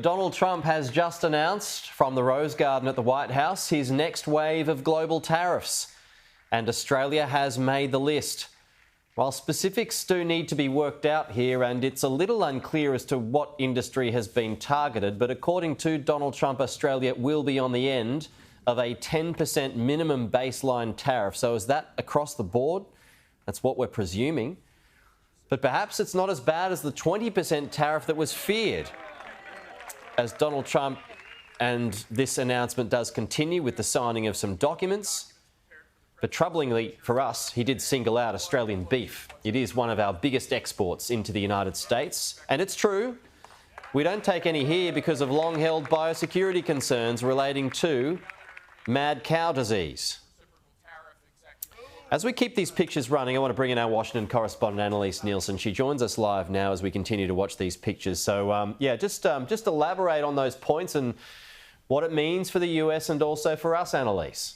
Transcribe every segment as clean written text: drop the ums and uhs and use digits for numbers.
Donald Trump has just announced from the Rose Garden at the White House his next wave of global tariffs, and Australia has made the list. While specifics do need to be worked out here, and it's a little unclear as to what industry has been targeted, but according to Donald Trump, Australia will be on the end of a 10% minimum baseline tariff. So is that across the board? That's what we're presuming. But perhaps it's not as bad as the 20% tariff that was feared, as Donald Trump, and this announcement does continue with the signing of some documents. But troublingly for us, he did single out Australian beef. It is one of our biggest exports into the United States. And it's true, we don't take any here because of long-held biosecurity concerns relating to mad cow disease. As we keep these pictures running, I want to bring in our Washington correspondent, Annalise Nielsen. She joins us live now as we continue to watch these pictures. So, just elaborate on those points and what it means for the US and also for us, Annalise.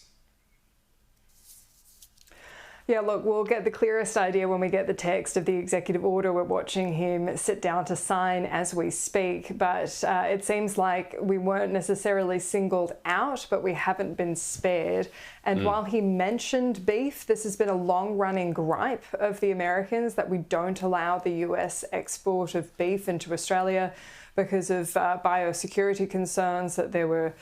Yeah, look, we'll get the clearest idea when we get the text of the executive order. We're watching him sit down to sign as we speak, but it seems like we weren't necessarily singled out, but we haven't been spared. And while he mentioned beef, this has been a long-running gripe of the Americans that we don't allow the US export of beef into Australia because of biosecurity concerns, that there were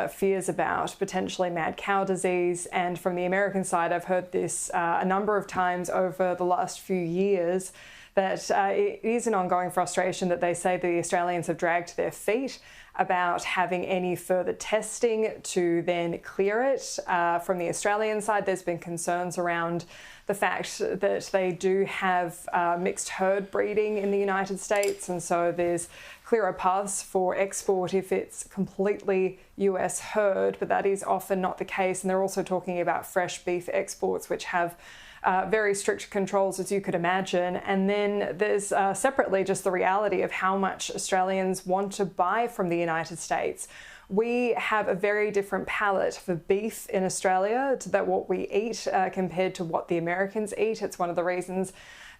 fears about potentially mad cow disease. And from the American side, I've heard this a number of times over the last few years, that it is an ongoing frustration that they say the Australians have dragged their feet about having any further testing to then clear it. From the Australian side, there's been concerns around the fact that they do have mixed herd breeding in the United States, and so there's clearer paths for export if it's completely US herd, but that is often not the case. And they're also talking about fresh beef exports, which have very strict controls, as you could imagine. And then there's separately just the reality of how much Australians want to buy from the United States. We have a very different palate for beef in Australia to that what we eat compared to what the Americans eat. It's one of the reasons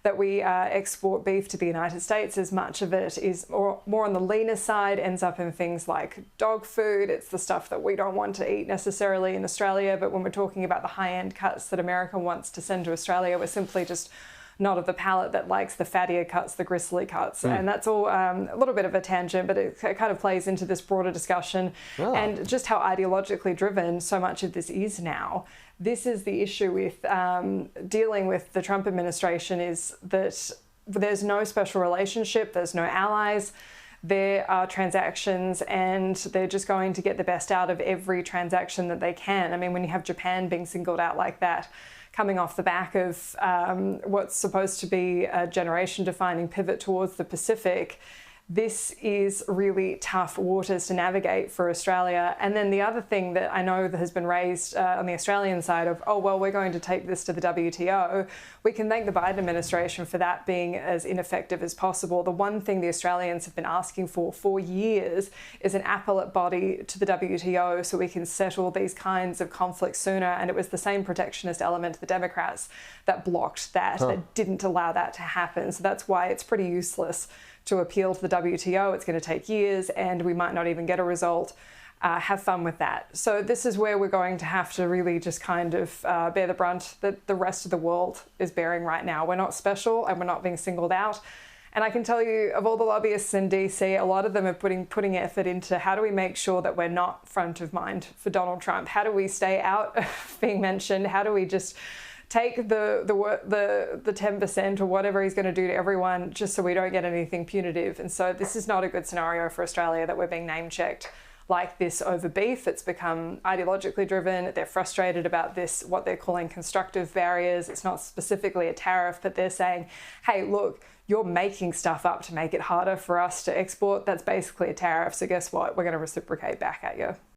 that we export beef to the United States, as much of it is more on the leaner side, ends up in things like dog food. It's the stuff that we don't want to eat necessarily in Australia, but when we're talking about the high-end cuts that America wants to send to Australia, we're simply just not of the palate that likes the fattier cuts, the gristly cuts. And that's all a little bit of a tangent, but it kind of plays into this broader discussion and just how ideologically driven so much of this is now. This is the issue with dealing with the Trump administration, is that there's no special relationship, there's no allies. There are transactions, and they're just going to get the best out of every transaction that they can. I mean, when you have Japan being singled out like that, coming off the back of what's supposed to be a generation-defining pivot towards the Pacific, this is really tough waters to navigate for Australia. And then the other thing that I know that has been raised on the Australian side of, oh, well, we're going to take this to the WTO. We can thank the Biden administration for that being as ineffective as possible. The one thing the Australians have been asking for years is an appellate body to the WTO so we can settle these kinds of conflicts sooner. And it was the same protectionist element to the Democrats that blocked that, that didn't allow that to happen. So that's why it's pretty useless to appeal to the WTO. It's going to take years and we might not even get a result. Have fun with that. So this is where we're going to have to really just kind of bear the brunt that the rest of the world is bearing right now. We're not special and we're not being singled out. And I can tell you, of all the lobbyists in DC, a lot of them are putting effort into how do we make sure that we're not front of mind for Donald Trump? How do we stay out of being mentioned? How do we just take the 10% or whatever he's going to do to everyone just so we don't get anything punitive? And so this is not a good scenario for Australia, that we're being name-checked like this over beef. It's become ideologically driven. They're frustrated about this, what they're calling constructive barriers. It's not specifically a tariff, but they're saying, hey, look, you're making stuff up to make it harder for us to export. That's basically a tariff. So guess what? We're going to reciprocate back at you.